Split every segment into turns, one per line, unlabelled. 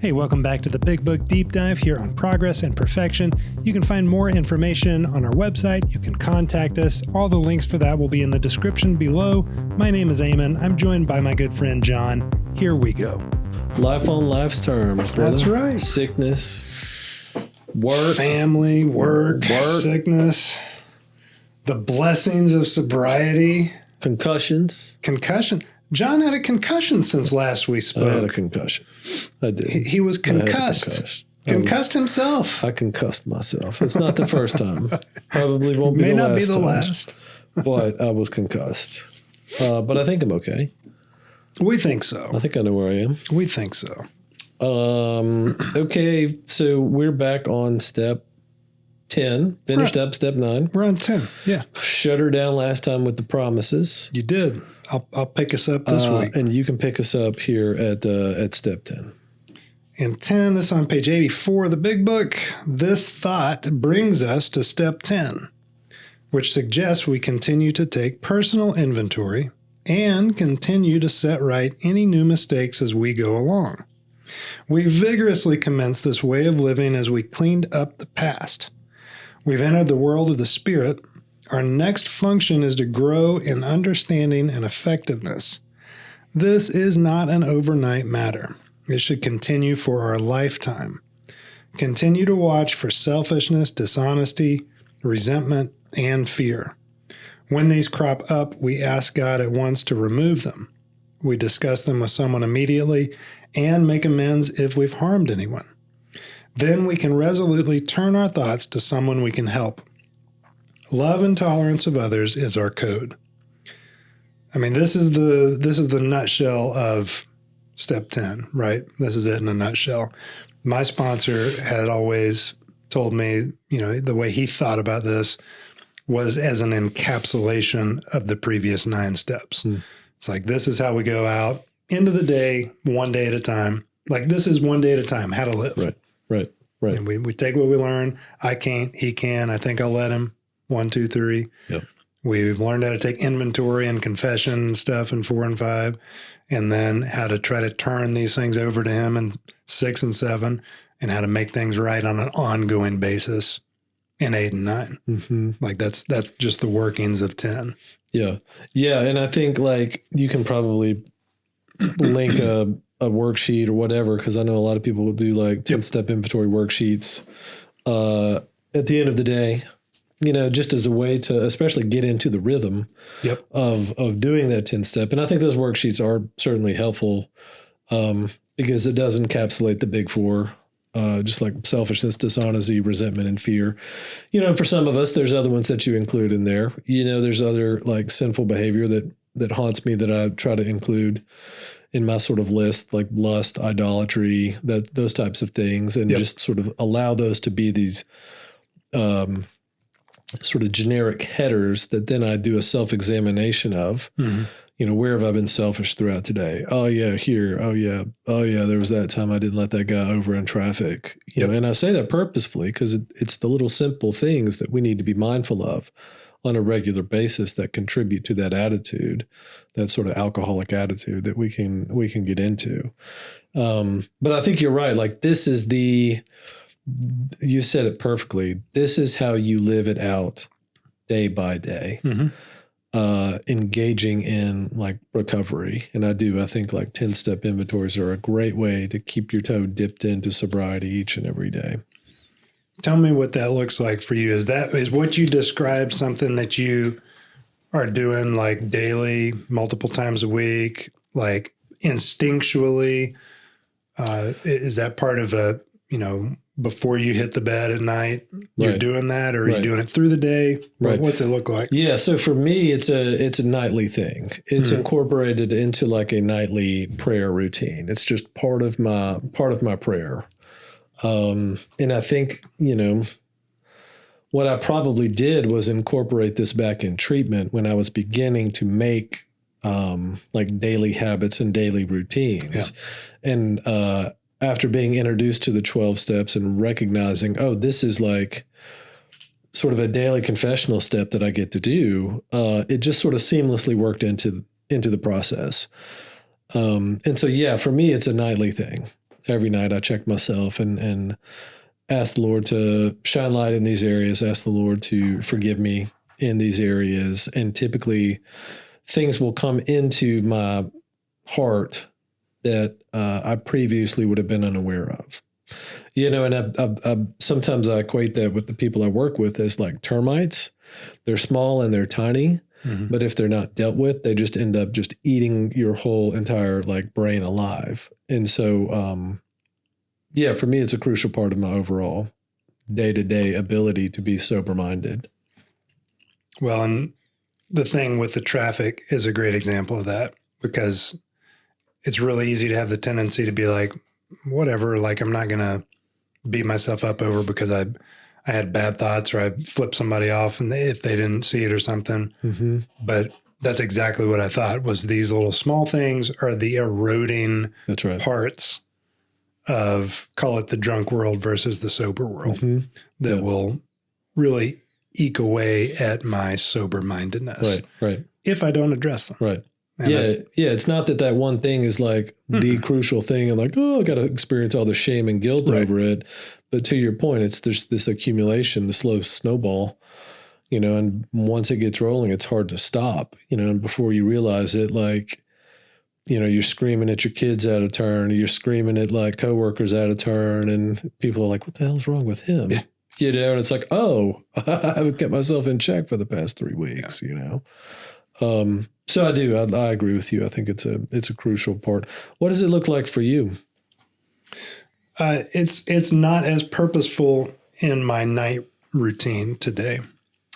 Hey, welcome back to the Big Book Deep Dive here on Progress and Perfection. You can find more information on our website. You can contact us. All the links for that will be in the description below. My name is Eamon. I'm joined by my good friend John. Here we go.
Life on life's terms, brother.
That's right.
Sickness, work,
family, work, sickness, the blessings of sobriety,
concussions.
John had a concussion since last we spoke.
I had a concussion. I did.
He was concussed. Concussed himself.
I concussed myself. It's not the first time. Probably won't be the last.
May not be the last.
But I was concussed. But I think I'm okay.
We think so.
I think I know where I am.
We think so.
Okay, so we're back on step 10. Finished up step 9.
We're on 10. Yeah.
Shut her down last time with the promises.
You did. I'll pick us up this week.
And you can pick us up here at step 10.
In 10, this is on page 84 of the Big Book. This thought brings us to step 10, which suggests we continue to take personal inventory and continue to set right any new mistakes as we go along. We vigorously commenced this way of living as we cleaned up the past. We've entered the world of the Spirit. Our next function is to grow in understanding and effectiveness. This is not an overnight matter. It should continue for our lifetime. Continue to watch for selfishness, dishonesty, resentment, and fear. When these crop up, we ask God at once to remove them. We discuss them with someone immediately and make amends if we've harmed anyone. Then we can resolutely turn our thoughts to someone we can help. Love and tolerance of others is our code. I mean, this is the nutshell of step 10, right? This is it in a nutshell. My sponsor had always told me, the way he thought about this was as an encapsulation of the previous 9 steps. It's like, this is how we go out into the day, one day at a time. Like, this is one day at a time, how to live.
Right.
And we take what we learn. I can't, he can. I think I'll let him. 1, 2, 3.
Yep.
We've learned how to take inventory and confession and stuff in 4 and 5, and then how to try to turn these things over to him in 6 and 7, and how to make things right on an ongoing basis in 8 and 9.
Mm-hmm.
Like that's just the workings of 10.
Yeah. And I think like you can probably link a worksheet or whatever, because I know a lot of people will do like 10-step inventory worksheets at the end of the day. Just as a way to especially get into the rhythm of doing that 10-step. And I think those worksheets are certainly helpful because it does encapsulate the big 4, just like selfishness, dishonesty, resentment, and fear. For some of us, there's other ones that you include in there. There's other like sinful behavior that haunts me that I try to include in my sort of list, like lust, idolatry, those types of things, and just sort of allow those to be these sort of generic headers that then I do a self-examination of, where have I been selfish throughout today? Oh yeah, here. Oh yeah. There was that time I didn't let that guy over in traffic, and I say that purposefully because it's the little simple things that we need to be mindful of on a regular basis that contribute to that attitude, that sort of alcoholic attitude that we can get into. But I think you're right. Like you said it perfectly. This is how you live it out day by day, engaging in like recovery. And I think like 10-step inventories are a great way to keep your toe dipped into sobriety each and every day.
Tell me what that looks like for you. Is what you described something that you are doing like daily, multiple times a week, like instinctually? Is that part of before you hit the bed at night, you're doing that, or are you doing it through the day?
Right.
What's it look like?
Yeah. So for me, it's a nightly thing. It's incorporated into like a nightly prayer routine. It's just part of my prayer. And I think, what I probably did was incorporate this back in treatment when I was beginning to make, like daily habits and daily routines. Yeah. And, after being introduced to the 12 steps and recognizing, this is like sort of a daily confessional step that I get to do, it just sort of seamlessly worked into the process. And so, for me, it's a nightly thing. every night I check myself and ask the Lord to shine light in these areas, ask the Lord to forgive me in these areas. And typically things will come into my heart that I previously would have been unaware of. And I sometimes I equate that with the people I work with as like termites. They're small and they're tiny, but if they're not dealt with, they just end up just eating your whole entire like brain alive. And so, for me, it's a crucial part of my overall day-to-day ability to be sober-minded.
Well, and the thing with the traffic is a great example of that, because it's really easy to have the tendency to be like, whatever, like I'm not going to beat myself up over because I had bad thoughts or I flipped somebody off and if they didn't see it or something. Mm-hmm. But that's exactly what I thought was these little small things are the eroding parts of, call it the drunk world versus the sober world, that will really eke away at my sober-mindedness.
Right.
If I don't address them.
Right. And it's not that one thing is like the crucial thing and like, oh, I got to experience all the shame and guilt over it. But to your point, there's this accumulation, the slow snowball, and once it gets rolling, it's hard to stop, and before you realize it, like, you're screaming at your kids out of turn, or you're screaming at like coworkers out of turn, and people are like, what the hell's wrong with him? Yeah. And it's like, oh, I haven't kept myself in check for the past 3 weeks, So I do. I agree with you. I think it's a crucial part. What does it look like for you?
It's not as purposeful in my night routine today.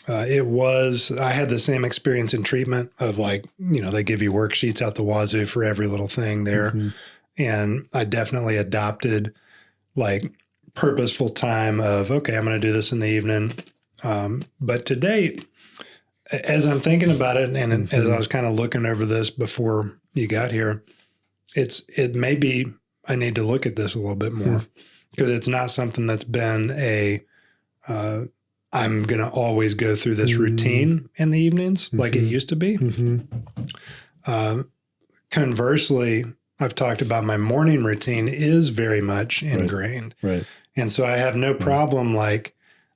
I had the same experience in treatment of like, they give you worksheets out the wazoo for every little thing there. Mm-hmm. And I definitely adopted like purposeful time of, okay, I'm going to do this in the evening. But today, as I'm thinking about it, and as I was kind of looking over this before you got here, it may be I need to look at this a little bit more because it's not something that's been I'm going to always go through this routine in the evenings like it used to be. Conversely, I've talked about my morning routine is very much ingrained. Right. And so I have no problem like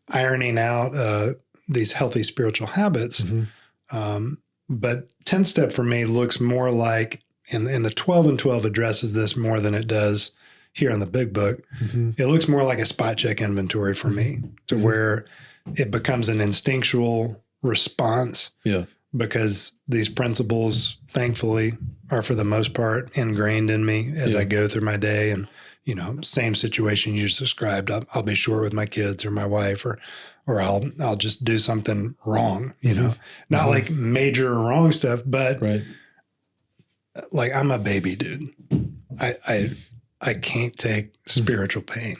ironing out these healthy spiritual habits. But 10 step for me looks more like, and the 12 and 12 addresses this more than it does here in the big book. It looks more like a spot check inventory for me to where it becomes an instinctual response. Yeah. Because these principles, thankfully, are for the most part ingrained in me as I go through my day. And, same situation you just described. I'll be short with my kids or my wife, or I'll just do something wrong, not like major wrong stuff, but like I'm a baby dude. I can't take spiritual pain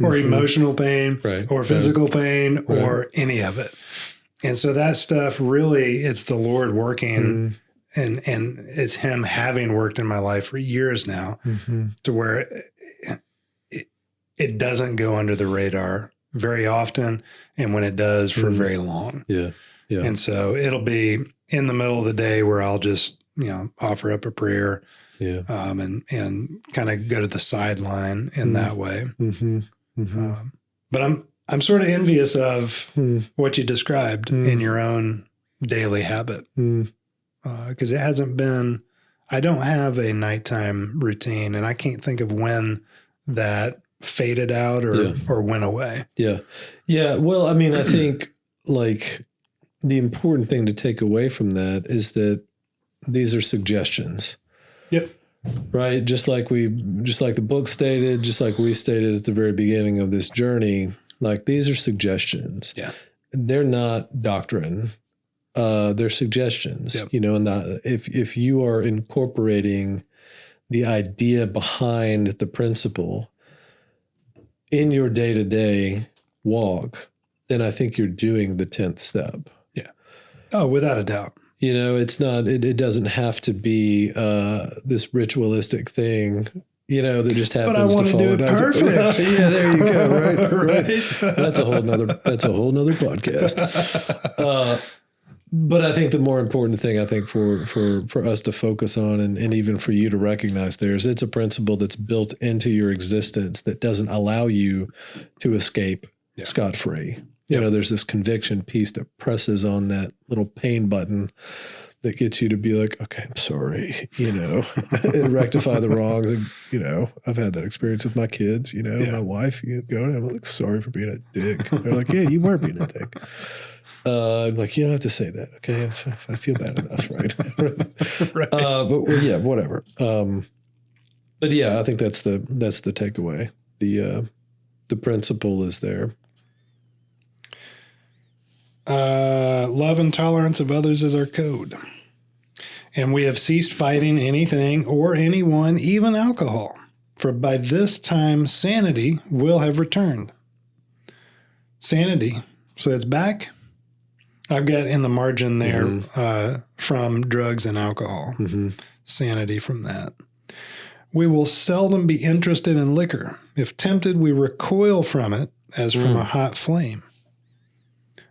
or emotional pain or physical pain or any of it. And so that stuff really, it's the Lord working and it's him having worked in my life for years now to where it doesn't go under the radar very often. And when it does for very long. Yeah. And so it'll be in the middle of the day where I'll just, offer up a prayer and kind of go to the sideline in that way. But I'm sort of envious of what you described in your own daily habit. Because it hasn't been, I don't have a nighttime routine and I can't think of when that faded out or went away. Yeah.
Yeah. Well, I mean, I think like the important thing to take away from that is that these are suggestions. Yep. Right. Just like the book stated, just like we stated at the very beginning of this journey, like these are suggestions. Yeah. They're not doctrine. They're suggestions, and if you are incorporating the idea behind the principle in your day-to-day walk, then I think you're doing the 10th step.
Yeah. Oh, without a doubt.
It's not, it doesn't have to be this ritualistic thing, that just happens to follow. But I want to do it perfect. Yeah, there you go. Right. That's a whole nother podcast. But I think the more important thing, I think for us to focus on, and even for you to recognize there, is it's a principle that's built into your existence that doesn't allow you to escape scot-free. You know, there's this conviction piece that presses on that little pain button that gets you to be like, okay, I'm sorry, you know, and rectify the wrongs. And, you know, I've had that experience with my kids, you know, my wife, you go, I'm like, sorry for being a dick. They're like, yeah, you were being a dick. I'm like, you don't have to say that. Okay. I feel bad enough. Right.
Right.
But yeah, whatever. But yeah, I think that's the takeaway. The principle is there.
Love and tolerance of others is our code. And we have ceased fighting anything or anyone, even alcohol. For by this time, sanity will have returned. Sanity. So it's back. I've got in the margin there from drugs and alcohol. Sanity from that. We will seldom be interested in liquor. If tempted, we recoil from it as from a hot flame.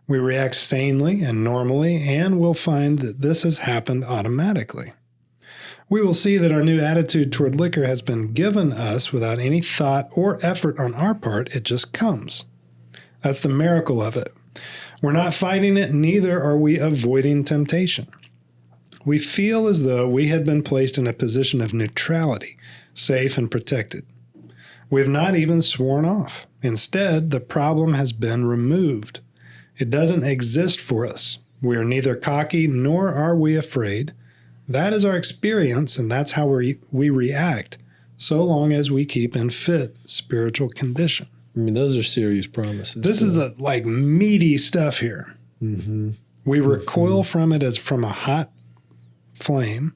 We react sanely and normally, and will find that this has happened automatically. We will see that our new attitude toward liquor has been given us without any thought or effort on our part. It just comes. That's the miracle of it. We're not fighting it, neither are we avoiding temptation. We feel as though we had been placed in a position of neutrality, safe and protected. We have not even sworn off. Instead, the problem has been removed. It doesn't exist for us. We are neither cocky nor are we afraid. That is our experience, and that's how we react, so long as we keep in fit spiritual condition.
I mean, those are serious promises.
This is like meaty stuff here. We recoil from it as from a hot flame.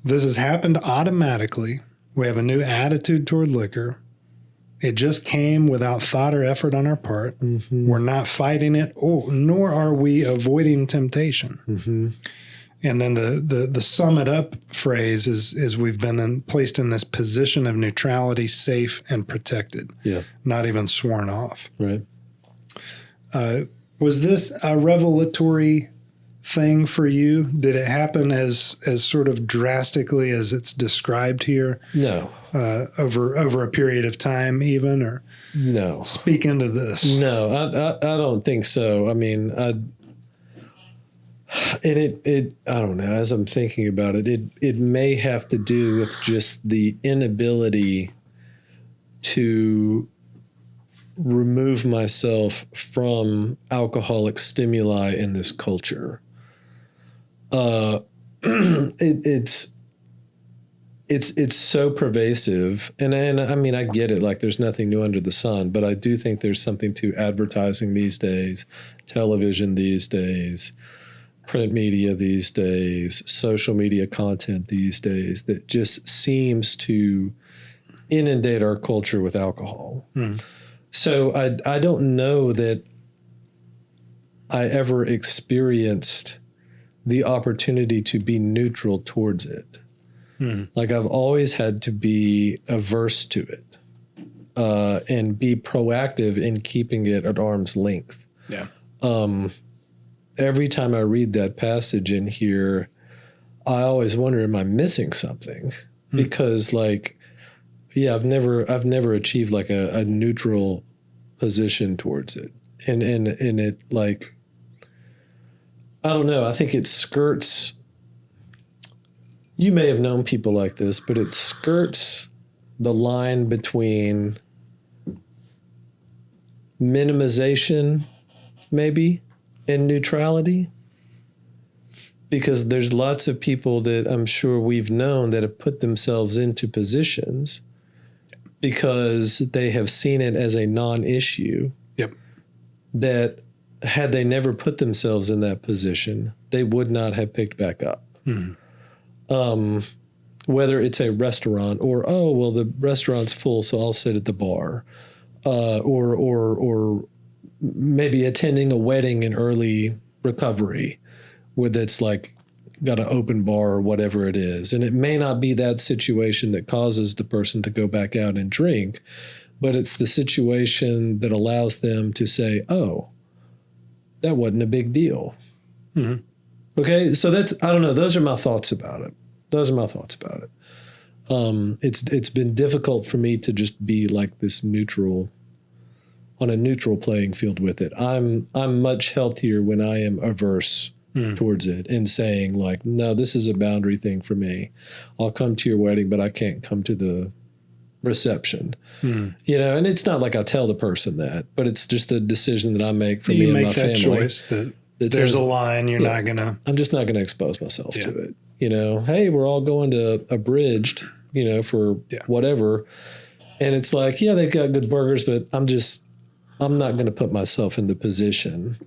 This has happened automatically. We have a new attitude toward liquor. It just came without thought or effort on our part. We're not fighting it, nor are we avoiding temptation. And then the sum it up phrase is we've been placed in this position of neutrality, safe and protected. Not even sworn off.
Right.
Was this a revelatory thing for you? Did it happen as sort of drastically as it's described here?
No.
Over a period of time, even, or
no?
Speak into this.
No, I don't think so. I mean, I don't know. As I'm thinking about it, it may have to do with just the inability to remove myself from alcoholic stimuli in this culture. It's so pervasive, and I mean, I get it. Like, there's nothing new under the sun, but I do think there's something to advertising these days, television these days, print media these days, social media content these days that just seems to inundate our culture with alcohol. So I don't know that I ever experienced the opportunity to be neutral towards it. Like, I've always had to be averse to it and be proactive in keeping it at arm's length.
Yeah.
Every time I read that passage in here, I always wonder, am I missing something? Because, like, yeah, I've never achieved like a neutral position towards it. And it, like, I don't know. I think it skirts, you may have known people like this, but it skirts the line between minimization, maybe, and neutrality. Because there's lots of people that I'm sure we've known that have put themselves into positions because they have seen it as a non-issue.
Yep.
That had they never put themselves in that position, they would not have picked back up. Whether it's a restaurant or, oh, well, the restaurant's full, so I'll sit at the bar, or maybe attending a wedding in early recovery, where that's like got an open bar or whatever it is. And it may not be that situation that causes the person to go back out and drink, but it's the situation that allows them to say, oh, that wasn't a big deal. Okay. So I don't know. Those are my thoughts about it. It's been difficult for me to just be like this neutral, on a neutral playing field with it. I'm much healthier when I am averse towards it and saying like, no, this is a boundary thing for me. I'll come to your wedding, but I can't come to the reception. And it's not like I tell the person that, but it's just a decision that I make for me and my family. You make that choice
that there's a line you're not gonna.
I'm just not gonna expose myself to it. Hey, we're all going to Abridged, for whatever, and it's like, they've got good burgers, but I'm not gonna put myself in the position.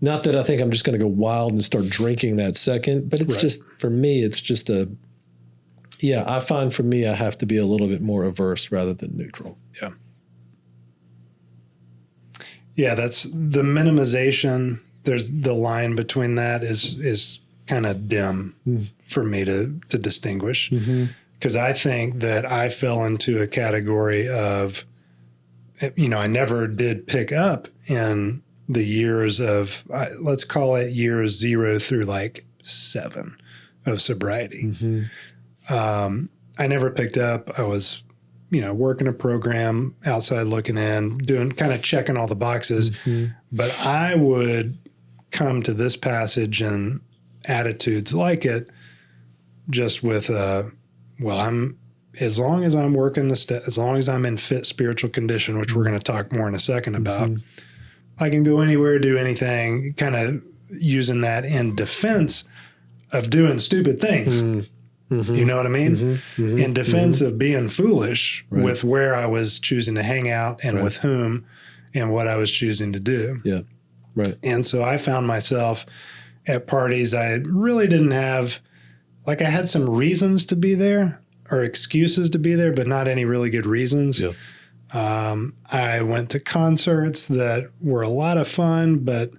Not that I think I'm just gonna go wild and start drinking that second, but it's just, for me, it's just I find for me, I have to be a little bit more averse rather than neutral.
Yeah. Yeah, that's the minimization. There's the line between that is kind of dim for me to distinguish. Because I think that I fell into a category of, I never did pick up in the years of, let's call it years 0 through like 7 of sobriety. I never picked up. I was, working a program, outside looking in, doing kind of checking all the boxes. But I would come to this passage and attitudes like it just with, I'm, as long as I'm working as long as I'm in fit spiritual condition, which we're going to talk more in a second about, I can go anywhere, do anything, kind of using that in defense of doing stupid things. You know what I mean? In defense of being foolish with where I was choosing to hang out and with whom and what I was choosing to do.
Yeah. Right.
And so I found myself at parties I really didn't have, like I had some reasons to be there or excuses to be there, but not any really good reasons.
Yeah.
I went to concerts that were a lot of fun, but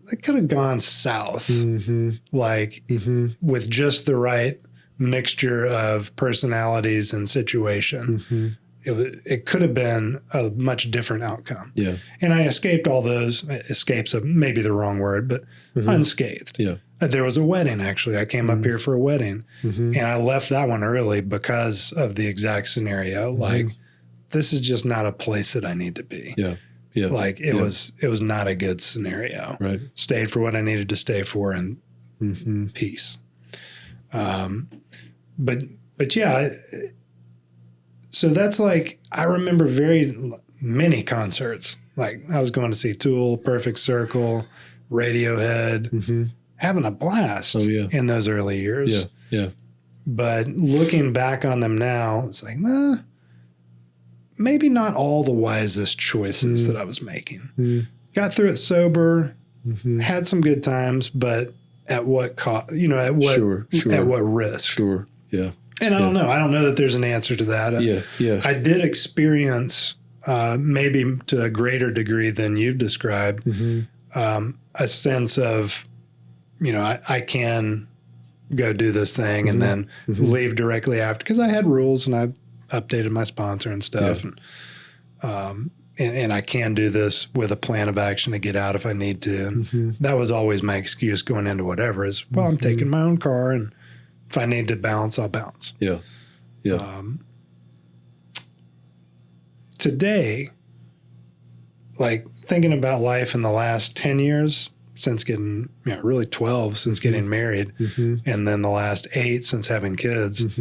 they could have gone south, with just the right mixture of personalities and situation. It could have been a much different outcome. Yeah. And I escaped all those. Escape's maybe the wrong word, but unscathed. Yeah. There was a wedding, actually. I came up here for a wedding, and I left that one early because of the exact scenario. Like, this is just not a place that I need to be. Yeah. Yeah. Like, it was not a good scenario. Right. Stayed for what I needed to stay for, and peace. But yeah, so that's like, I remember very many concerts. Like, I was going to see Tool, Perfect Circle, Radiohead, having a blast in those early years. Yeah. Yeah. But looking back on them now, it's like, maybe not all the wisest choices that I was making. Got through it sober, had some good times, but at what cost? At what at what risk? Sure. Yeah. And I don't know. I don't know that there's an answer to that. Yeah. I did experience, maybe to a greater degree than you've described, a sense of, I can go do this thing and then leave directly after, because I had rules and I updated my sponsor and stuff. Yeah. And I can do this with a plan of action to get out if I need to. And that was always my excuse going into whatever is, I'm taking my own car, and if I need to bounce, I'll bounce. Yeah. Yeah. Today, like thinking about life in the last 10 years since getting, really 12 since getting married, and then the last 8 since having kids,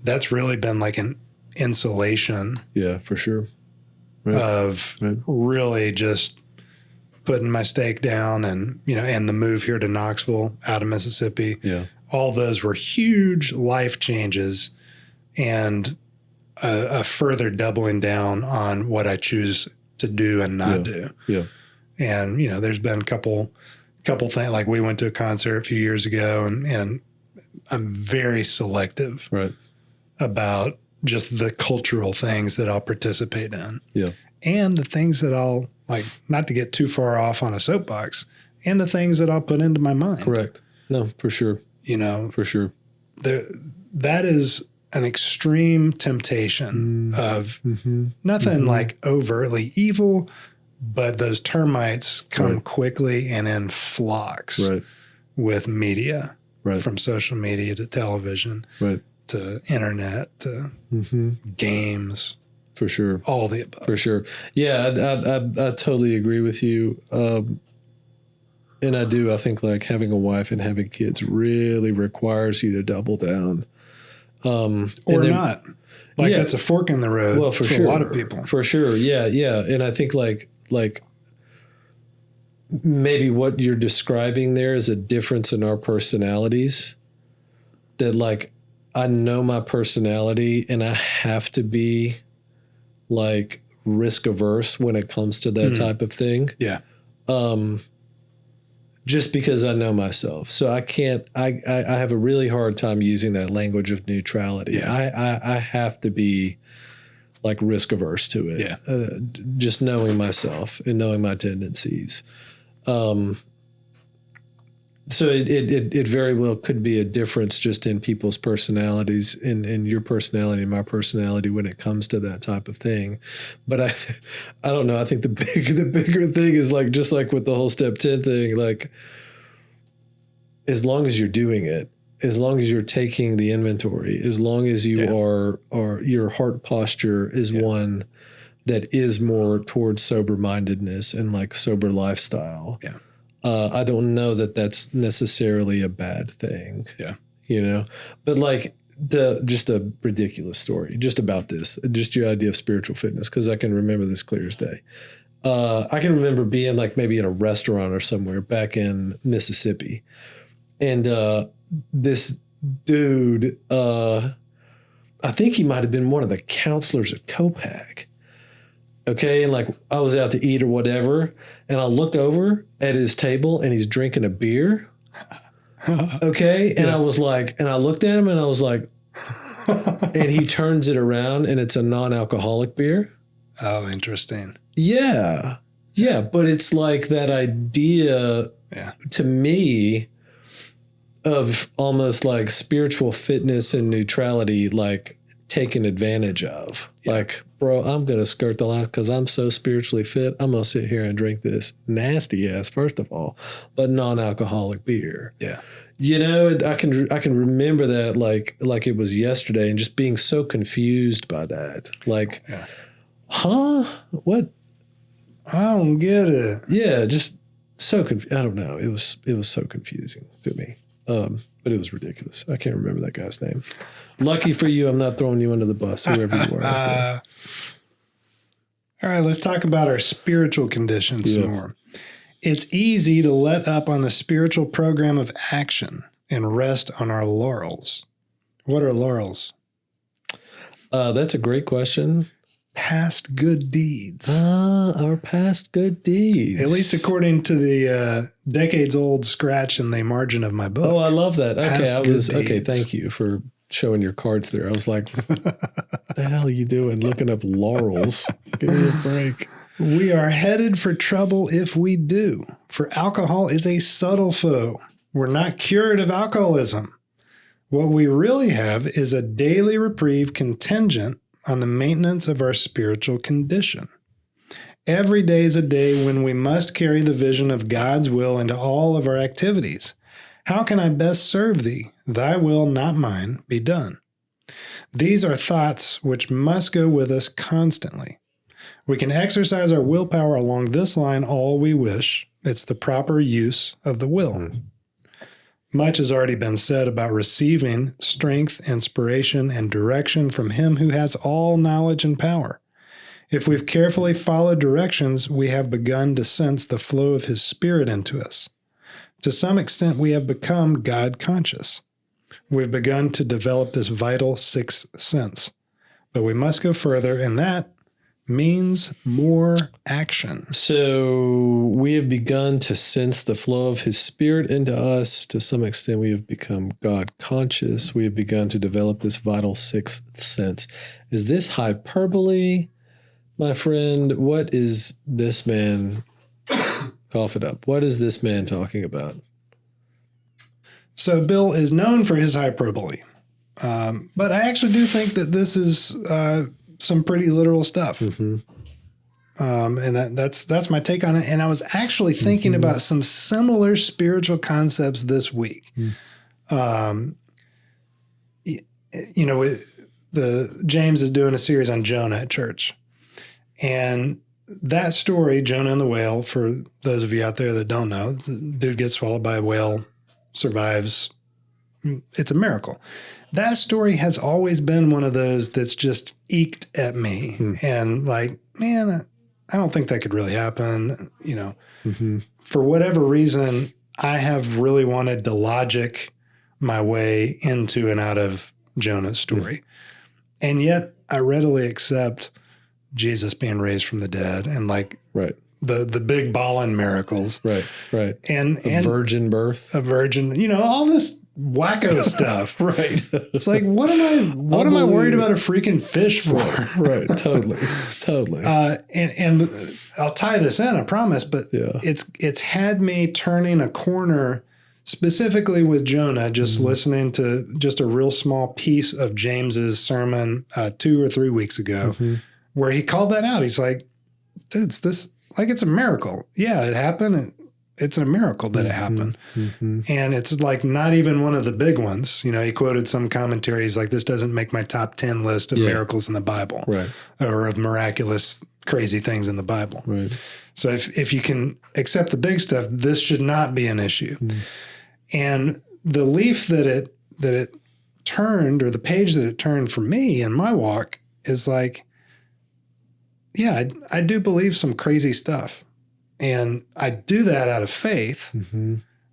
that's really been like an insulation. Yeah, for sure. Right. Of really just putting my stake down, and, and the move here to Knoxville out of Mississippi. Yeah. All those were huge life changes, and a further doubling down on what I choose to do and not do. Yeah. And, there's been a couple things, like we went to a concert a few years ago, and I'm very selective about just the cultural things that I'll participate in. Yeah. And the things that I'll, like, not to get too far off on a soapbox, and the things that I'll put into my mind. Correct. No, for sure. For sure. That is an extreme temptation of nothing like overtly evil, but those termites come
Right.
quickly and in flocks
Right.
with media,
Right.
from social media to television
Right.
to internet to games,
For sure.
all the above.
For sure. Yeah, I totally agree with you. And I do. I think like having a wife and having kids really requires you to double down.
Or not. Like
Yeah.
that's a fork in the road
Well,
for
sure.
a lot of people.
For sure. Yeah. Yeah. And I think like maybe what you're describing there is a difference in our personalities. That like I know my personality and I have to be like risk averse when it comes to that type of thing.
Yeah.
Just because I know myself. So I can't, I have a really hard time using that language of neutrality.
Yeah.
I have to be like risk averse to it.
Yeah.
Just knowing myself and knowing my tendencies. So it very well could be a difference just in people's personalities, in your personality and my personality when it comes to that type of thing. But I don't know. I think the bigger thing is like just like with the whole step 10 thing, like as long as you're doing it, as long as you're taking the inventory, as long as you are your heart posture is one that is more towards sober mindedness and like sober lifestyle.
Yeah.
I don't know that that's necessarily a bad thing.
Yeah.
You know, but like just a ridiculous story just about this, just your idea of spiritual fitness. Cause I can remember this clear as day. I can remember being like maybe in a restaurant or somewhere back in Mississippi. And this dude, I think he might've been one of the counselors at Copac. Okay. And like I was out to eat or whatever. And I look over at his table and he's drinking a beer. Okay. And I was like, and I looked at him and I was like, and he turns it around and it's a non-alcoholic beer.
Oh, interesting.
Yeah. Yeah. But it's like that idea to me of almost like spiritual fitness and neutrality, like taken advantage of. Like, bro, I'm going to skirt the line because I'm so spiritually fit. I'm going to sit here and drink this nasty ass, first of all, but non-alcoholic beer.
Yeah.
You know, I can remember that like it was yesterday and just being so confused by that. Like, huh? What?
I don't get it.
Yeah, just so confused. I don't know. It was so confusing to me. But it was ridiculous. I can't remember that guy's name. Lucky for you, I'm not throwing you under the bus, whoever you are out there.
All right, let's talk about our spiritual conditions some more. It's easy to let up on the spiritual program of action and rest on our laurels. What are laurels?
That's a great question.
Past good deeds.
Our past good deeds.
At least according to the decades-old scratch in the margin of my book.
Oh, I love that.
Past
Okay, thank you for showing your cards there. I was like, what the hell are you doing looking up laurels? Give me a break.
We are headed for trouble if we do, for alcohol is a subtle foe. We're not cured of alcoholism. What we really have is a daily reprieve contingent on the maintenance of our spiritual condition. Every day is a day when we must carry the vision of God's will into all of our activities. How can I best serve thee? Thy will, not mine, be done. These are thoughts which must go with us constantly. We can exercise our willpower along this line all we wish. It's the proper use of the will. Much has already been said about receiving strength, inspiration, and direction from Him who has all knowledge and power. If we've carefully followed directions, we have begun to sense the flow of His Spirit into us. To some extent, we have become God conscious. We've begun to develop this vital sixth sense. But we must go further, and that means more action.
So we have begun to sense the flow of His Spirit into us. To some extent, we have become God conscious. We have begun to develop this vital sixth sense. Is this hyperbole, my friend? What is this man? Cough it up. What is this man talking about?
So Bill is known for his hyperbole. But I actually do think that this is some pretty literal stuff. And that's my take on it. And I was actually thinking about some similar spiritual concepts this week. You know, James is doing a series on Jonah at church. And that story, Jonah and the whale, for those of you out there that don't know, the dude gets swallowed by a whale, survives. It's a miracle. That story has always been one of those that's just eked at me. And like, man, I don't think that could really happen. You know, for whatever reason, I have really wanted to logic my way into and out of Jonah's story. And yet I readily accept Jesus being raised from the dead and like the big ballin' miracles.
Right.
And
virgin birth.
A virgin, you know, all this wacko stuff.
Right.
It's like, what am I worried about a freaking fish for?
Right. Totally.
And I'll tie this in, I promise, but it's had me turning a corner specifically with Jonah, just listening to just a real small piece of James's sermon 2 or 3 weeks ago, where he called that out. He's like, dude, it's a miracle. Yeah, it happened. It's a miracle that it happened. And it's like not even one of the big ones. You know, he quoted some commentaries like, this doesn't make my top 10 list of miracles in the Bible or of miraculous, crazy things in the Bible.
Right.
So if you can accept the big stuff, this should not be an issue. And the leaf that it turned, or the page that it turned for me in my walk, is like, yeah, I do believe some crazy stuff. And I do that out of faith,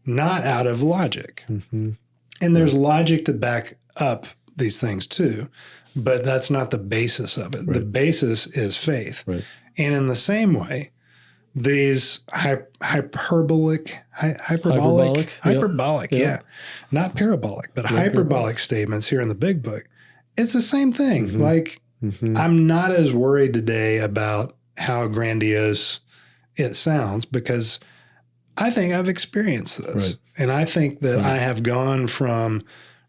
not out of logic. And there's logic to back up these things too, but that's not the basis of it. The basis is faith. And in the same way, these hyperbolic, not parabolic, but hyperbolic statements here in the big book, it's the same thing. Like, I'm not as worried today about how grandiose it sounds, because I think I've experienced this. And I think that I have gone from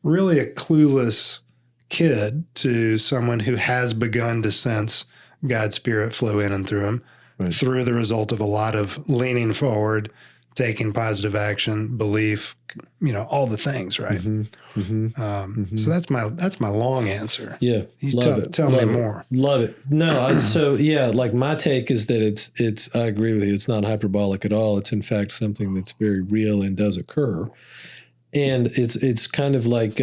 really a clueless kid to someone who has begun to sense God's Spirit flow in and through him through the result of a lot of leaning forward, taking positive action, belief, you know, all the things, right? So that's my long answer.
Yeah.
Tell me more.
Love it. No, like my take is that it's, I agree with you. It's not hyperbolic at all. It's in fact something that's very real and does occur. And it's kind of like,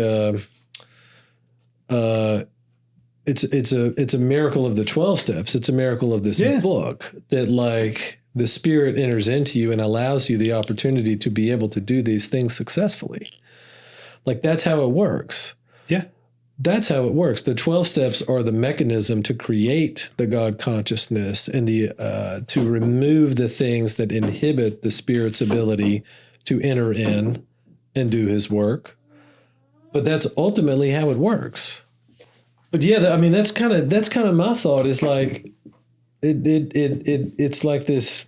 it's a miracle of the 12 steps. It's a miracle of this book that like the Spirit enters into you and allows you the opportunity to be able to do these things successfully. Like that's how it works. Yeah. That's how it works. The 12 steps are the mechanism to create the God consciousness and to remove the things that inhibit the Spirit's ability to enter in and do his work. But that's ultimately how it works. But yeah, I mean, that's kind of my thought is like, it's like this.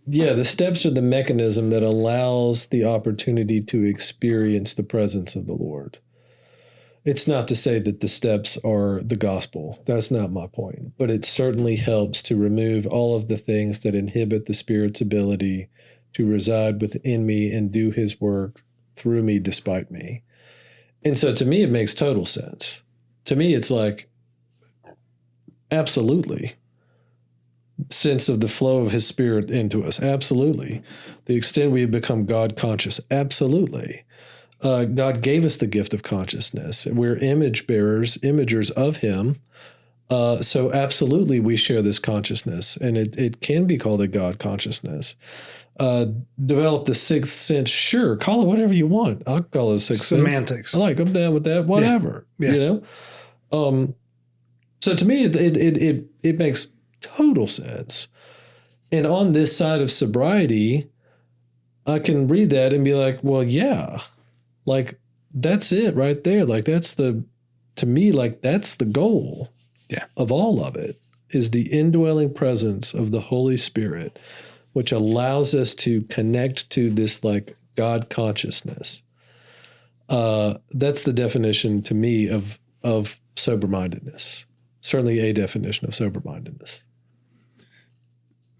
Yeah, the steps are the mechanism that allows the opportunity to experience the presence of the Lord. It's not to say that the steps are the gospel. That's not my point. But it certainly helps to remove all of the things that inhibit the Spirit's ability to reside within me and do his work through me despite me. And so to me, it makes total sense. To me, it's like, absolutely. Sense of the flow of his Spirit into us. Absolutely. The extent we have become God conscious. Absolutely. God gave us the gift of consciousness. We're image bearers, imagers of him. So absolutely we share this consciousness, and it can be called a God consciousness. Develop the sixth sense. Sure. Call it whatever you want. I'll call it a sixth
semantics.
Sense. I'm down with that. Whatever, you know? So to me, it makes total sense. And on this side of sobriety, I can read that and be like, well, yeah, like that's it right there. Like to me, that's the goal of all of it, is the indwelling presence of the Holy Spirit, which allows us to connect to this like God consciousness. That's the definition to me of sober-mindedness. certainly a definition of sober-mindedness.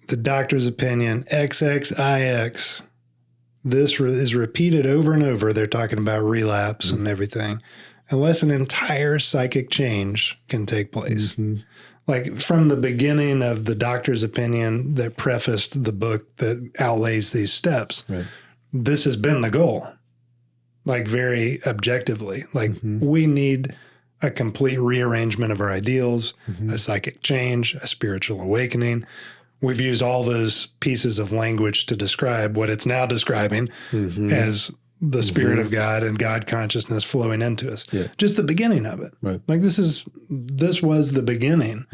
The doctor's opinion, XXIX. This is repeated over and over. They're talking about relapse and everything, unless an entire psychic change can take place. Like from the beginning of the doctor's opinion that prefaced the book that outlays these steps, this has been the goal. Like very objectively, like we need a complete rearrangement of our ideals, a psychic change, a spiritual awakening. We've used all those pieces of language to describe what it's now describing as the Spirit of God and God consciousness flowing into us. Just the beginning of it. Like this was the beginning.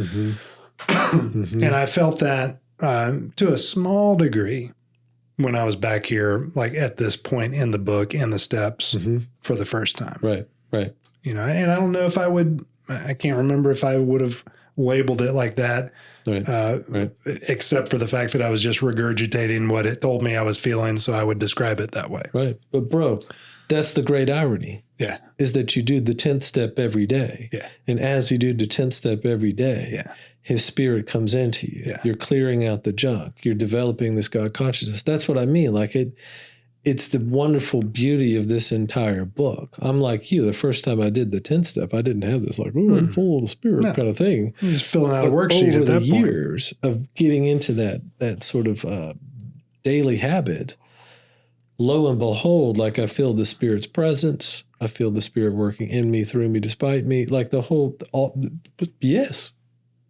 And I felt that to a small degree when I was back here, like at this point in the book, in the steps for the first time. Right. You know, and I don't know if I can't remember if I would have labeled it like that, except for the fact that I was just regurgitating what it told me I was feeling, so I would describe it that way. Right.
But bro, that's the great irony. Is that you do the 10th step every day. And as you do the 10th step every day, his spirit comes into you. You're clearing out the junk. You're developing this God consciousness. That's what I mean. Like it's the wonderful beauty of this entire book. I'm like you. The first time I did the 10th step, I didn't have this like, I'm full of the spirit kind of thing.
I'm just filling out a worksheet at that point.
Over the years of getting into that sort of daily habit, lo and behold, like I feel the Spirit's presence. I feel the Spirit working in me, through me, despite me. Like yes.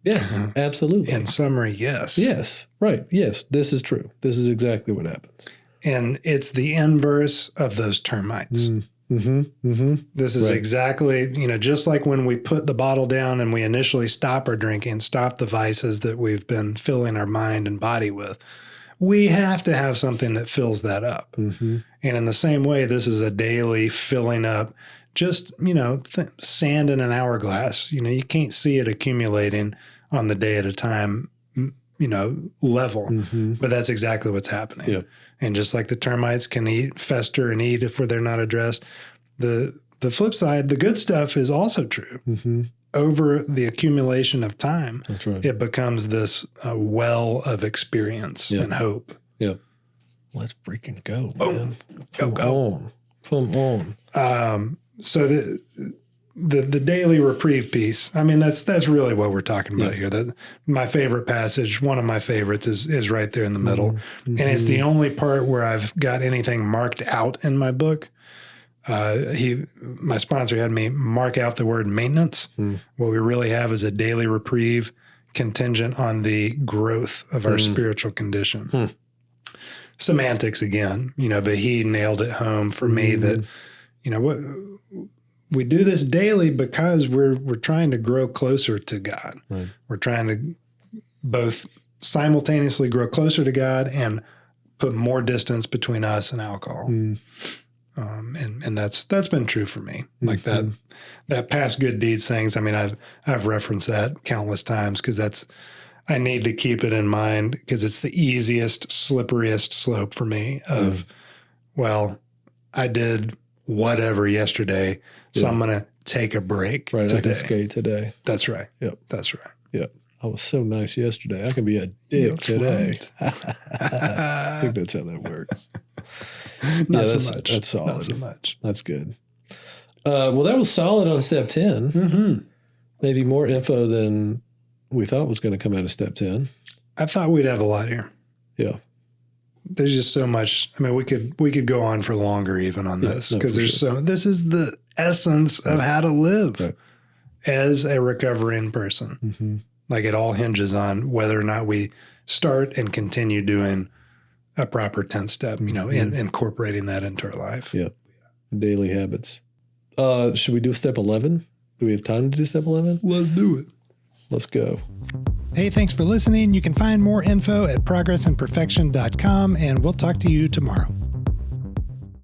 Yes, absolutely.
In summary, yes.
Yes, right. Yes, this is true. This is exactly what happens.
And it's the inverse of those termites. This is exactly, just like when we put the bottle down and we initially stop our drinking, stop the vices that we've been filling our mind and body with. We have to have something that fills that up. And in the same way, this is a daily filling up, just, sand in an hourglass. You can't see it accumulating on the day at a time, level. But that's exactly what's happening. And just like the termites can fester and eat if they're not addressed, the flip side, the good stuff is also true. Over the accumulation of time, it becomes this well of experience and hope.
Let's freaking go, man. Come on.
So the daily reprieve piece, I mean, that's really what we're talking about here. That my favorite passage, one of my favorites, is right there in the middle. And it's the only part where I've got anything marked out in my book. My sponsor had me mark out the word maintenance. What we really have is a daily reprieve contingent on the growth of our spiritual condition. Semantics again, but he nailed it home for me that, what we do this daily because we're trying to grow closer to God. We're trying to both simultaneously grow closer to God and put more distance between us and alcohol. And that's been true for me. Like that past good deeds things. I mean, I've referenced that countless times because I need to keep it in mind because it's the easiest, slipperiest slope for me of, well, I did whatever yesterday, so I'm going to take a break today.
I can skate today.
That's right. That's right.
I was so nice yesterday. I can be a dick today. Right. I think that's how that works.
Not so much.
That's solid.
Not so much.
That's good. Well, that was solid on step 10. Maybe more info than we thought was going to come out of step 10.
I thought we'd have a lot here. There's just so much. I mean, we could go on for longer even on this because this is the essence of how to live as a recovering person. Like it all hinges on whether or not we start and continue doing a proper 10th step, incorporating that into our life.
Daily habits. Should we do step 11? Do we have time to do step 11?
Let's do it.
Let's go.
Hey, thanks for listening. You can find more info at progressandperfection.com, and we'll talk to you tomorrow.